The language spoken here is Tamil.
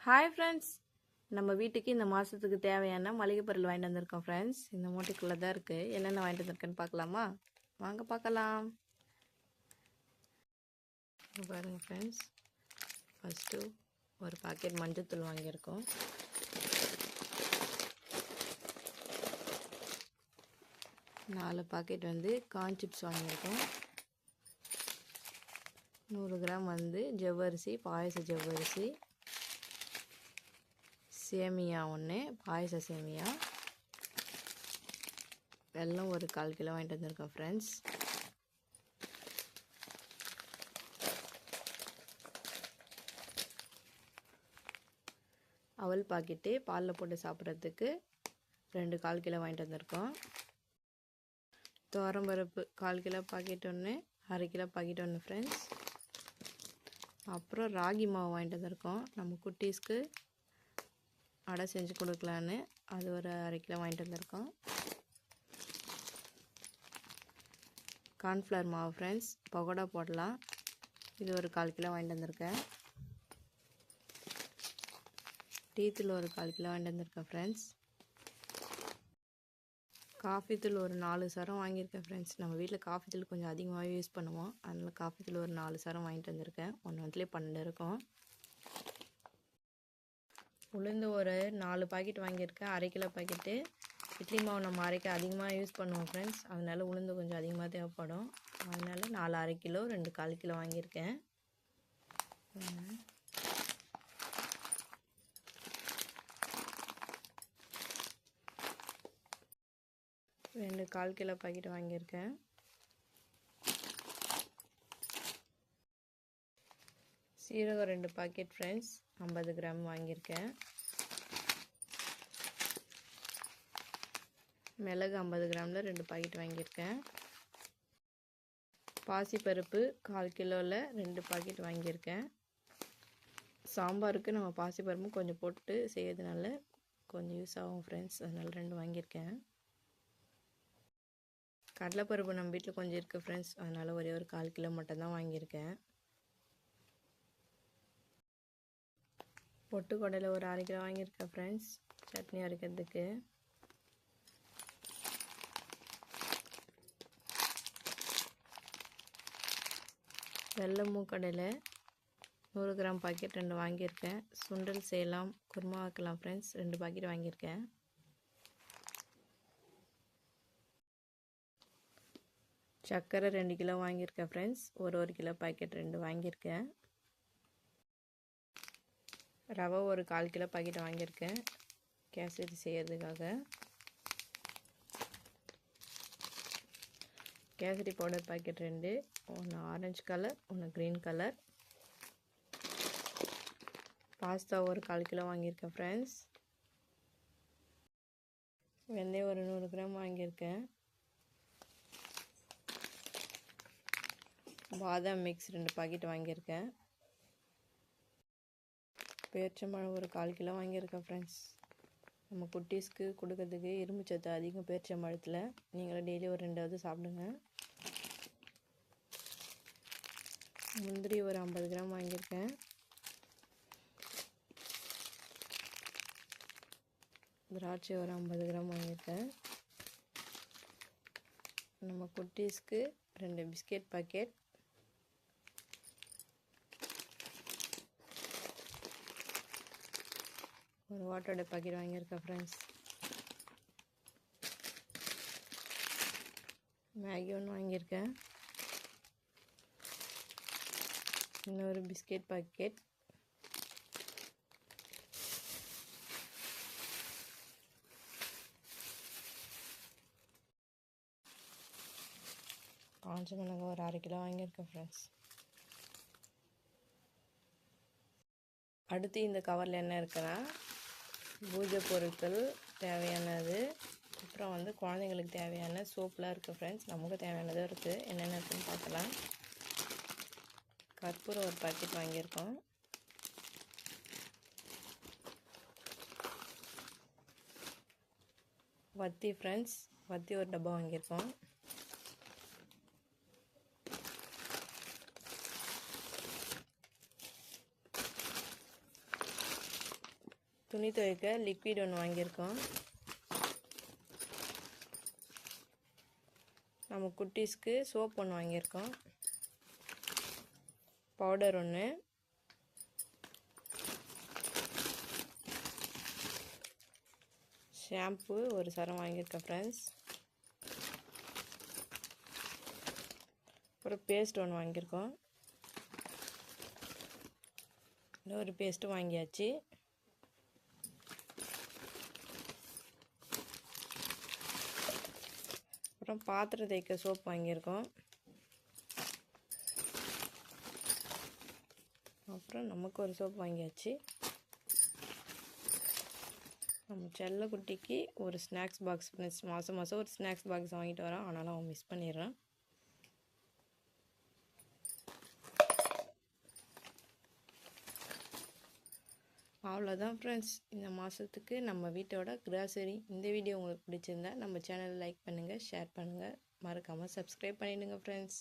ஹாய் ஃப்ரெண்ட்ஸ், நம்ம வீட்டுக்கு இந்த மாதத்துக்கு தேவையான மளிகை பொருள் வாங்கிட்டு வந்திருக்கோம் ஃப்ரெண்ட்ஸ். இந்த மூட்டைக்குள்ளே தான் இருக்குது. என்னென்ன வாங்கிட்டு வந்திருக்கேன்னு பார்க்கலாமா? வாங்க பார்க்கலாம். பாருங்கள் ஃப்ரெண்ட்ஸ், ஃபஸ்ட்டு ஒரு பாக்கெட் மஞ்சள்தூள் வாங்கியிருக்கோம். நாலு பாக்கெட் கார்ன் சிப்ஸ் வாங்கியிருக்கோம். 100 கிராம் ஜவ்வரிசி, பாயச ஜவ்வரிசி, சேமியா ஒன்று, பாயச சேமியா, வெல்லம் ஒரு 1/4 கிலோ வாங்கிட்டு வந்திருக்கோம் ஃப்ரெண்ட்ஸ். அவல் பாக்கெட்டு பாலில் போட்டு சாப்பிட்றதுக்கு 2 1/4 கிலோ வாங்கிட்டு வந்திருக்கோம். துவரம்பருப்பு 1/4 கிலோ பாக்கெட் ஒன்று, 1/2 கிலோ பாக்கெட் ஒன்று ஃப்ரெண்ட்ஸ். அப்புறம் ராகி மாவு வாங்கிட்டு வந்திருக்கோம். நம்ம குட்டீஸ்க்கு அடை செஞ்சு கொடுக்கலான்னு அது ஒரு 1/2 கிலோ வாங்கிட்டு வந்திருக்கோம். கார்ன்ஃப்ளவர் மாவு ஃப்ரெண்ட்ஸ், பகோடா போடலாம். இது ஒரு 1/4 கிலோ வாங்கிட்டு வந்திருக்கேன். டீத்தூள் ஒரு 1/4 கிலோ வாங்கிட்டு வந்திருக்கேன் ஃப்ரெண்ட்ஸ். காஃபி தூள் ஒரு 4 சரம் வாங்கியிருக்கேன் ஃப்ரெண்ட்ஸ். நம்ம வீட்டில் காஃபி தூள் கொஞ்சம் அதிகமாகவே யூஸ் பண்ணுவோம். அதனால் காஃபி தூள் ஒரு 4 சரம் வாங்கிட்டு வந்திருக்கேன். 1 மந்த்லேயே 12 இருக்கும். உளுந்து ஒரு 4 பாக்கெட் வாங்கியிருக்கேன். 1/2 கிலோ பாக்கெட்டு. இட்லி மாவு நம்ம அரைக்க அதிகமாக யூஸ் பண்ணுவோம் ஃப்ரெண்ட்ஸ். அதனால் உளுந்து கொஞ்சம் அதிகமாக தேவைப்படும். அதனால் 4 1/2 கிலோ 2 1/4 கிலோ வாங்கியிருக்கேன். 2 1/4 கிலோ பாக்கெட் வாங்கியிருக்கேன். சீரகம் 2 பாக்கெட் ஃப்ரெண்ட்ஸ், 50 கிராம் வாங்கியிருக்கேன். மிளகு 50 கிராமில் 2 பாக்கெட் வாங்கியிருக்கேன். பாசிப்பருப்பு 1/4 கிலோவில் 2 பாக்கெட் வாங்கியிருக்கேன். சாம்பாருக்கு நம்ம பாசிப்பருப்பும் கொஞ்சம் போட்டு செய்யறதுனால கொஞ்சம் யூஸ் ஆகும் ஃப்ரெண்ட்ஸ். அதனால் 2 வாங்கியிருக்கேன். கடலைப்பருப்பு நம்ம வீட்டில் கொஞ்சம் இருக்குது ஃப்ரெண்ட்ஸ். அதனால் ஒரே ஒரு 1/4 கிலோ மட்டும்தான் வாங்கியிருக்கேன். பொட்டுக்கடலை ஒரு 1/2 கிலோ வாங்கியிருக்கேன் ஃப்ரெண்ட்ஸ், சட்னி அரைக்கிறதுக்கு. வெள்ளை மூக்கடலை 100 கிராம் பாக்கெட் 2 வாங்கியிருக்கேன். சுண்டல் செய்யலாம், குருமா வைக்கலாம் ஃப்ரெண்ட்ஸ். 2 பாக்கெட் வாங்கியிருக்கேன். சர்க்கரை 2 கிலோ வாங்கியிருக்கேன் ஃப்ரெண்ட்ஸ். ஒரு கிலோ பாக்கெட் 2 வாங்கியிருக்கேன். ரவை ஒரு 1/4 கிலோ பாக்கெட் வாங்கியிருக்கேன் கேசரி செய்யறதுக்காக. கேசரி பவுடர் பாக்கெட் 2, ஒன்று ஆரஞ்சு கலர், ஒன்று க்ரீன் கலர். பாஸ்தா ஒரு 1/4 கிலோ வாங்கியிருக்கேன் ஃப்ரெண்ட்ஸ். வெந்தயம் ஒரு 100 கிராம் வாங்கியிருக்கேன். பாதாம் மிக்ஸ் 2 பாக்கெட் வாங்கியிருக்கேன். பேரிச்சம்பழம் ஒரு 1/4 கிலோ வாங்கியிருக்கேன் ஃப்ரெண்ட்ஸ். நம்ம குட்டீஸ்க்கு கொடுக்கறதுக்கு இரும்பு சத்து அதிகம் பேரிச்சம்பழத்தில். நீங்களும் டெய்லி ஒரு 2 சாப்பிடுங்க. முந்திரி ஒரு 50 கிராம் வாங்கியிருக்கேன். திராட்சை ஒரு 50 கிராம் வாங்கியிருக்கேன். நம்ம குட்டீஸ்க்கு 2 பிஸ்கெட் பாக்கெட், ஒரு வாட்டரோட பாக்கெட் வாங்கியிருக்கேன் ஃப்ரெண்ட்ஸ். மேகி ஒன்று வாங்கியிருக்கேன். இன்னொரு பிஸ்கெட் பாக்கெட், காஞ்ச மிளகாய் ஒரு 1/2 கிலோ வாங்கியிருக்கேன் ஃப்ரெண்ட்ஸ். அடுத்து இந்த கவரில் என்ன இருக்குன்னா பூஜை பொருட்கள் தேவையானது. அப்புறம் குழந்தைங்களுக்கு தேவையான சோப்லாம் இருக்குது ஃப்ரெண்ட்ஸ். நமக்கு தேவையானதும் இருக்குது. என்னென்ன இருக்குன்னு பார்க்கலாம். கற்பூரம் ஒரு பாக்கெட் வாங்கியிருக்கோம். வத்தி ஃப்ரெண்ட்ஸ், வத்தி ஒரு டப்பா வாங்கியிருக்கோம். துணி துவைக்க லிக்விட் ஒன்று வாங்கியிருக்கோம். நம்ம குட்டீஸ்க்கு சோப் ஒன்று வாங்கியிருக்கோம். பவுடர் ஒன்று, ஷாம்பு ஒரு சரம் வாங்கியிருக்கேன் ஃப்ரெண்ட்ஸ். ஒரு பேஸ்ட் ஒன்று வாங்கியிருக்கோம். இன்னொரு பேஸ்ட்டு வாங்கியாச்சு. அப்புறம் பாத்திரம் தேய்க்க சோப் வாங்கியிருக்கோம். அப்புறம் நமக்கு ஒரு சோப் வாங்கியாச்சு. நம்ம செல்ல குட்டிக்கு ஒரு ஸ்நாக்ஸ் பாக்ஸ் ஃப்ரெண்ட்ஸ். மாதம் ஒரு ஸ்நாக்ஸ் பாக்ஸ் வாங்கிட்டு வரோம். ஆனாலும் அவன் மிஸ் பண்ணிடுறான். அவ்வளோதான் ஃப்ரெண்ட்ஸ், இந்த மாதத்துக்கு நம்ம வீட்டோட கிராசரி. இந்த வீடியோ உங்களுக்கு பிடிச்சிருந்தா நம்ம சேனலை லைக் பண்ணுங்கள், ஷேர் பண்ணுங்கள், மறக்காமல் சப்ஸ்கிரைப் பண்ணிவிடுங்க ஃப்ரெண்ட்ஸ்.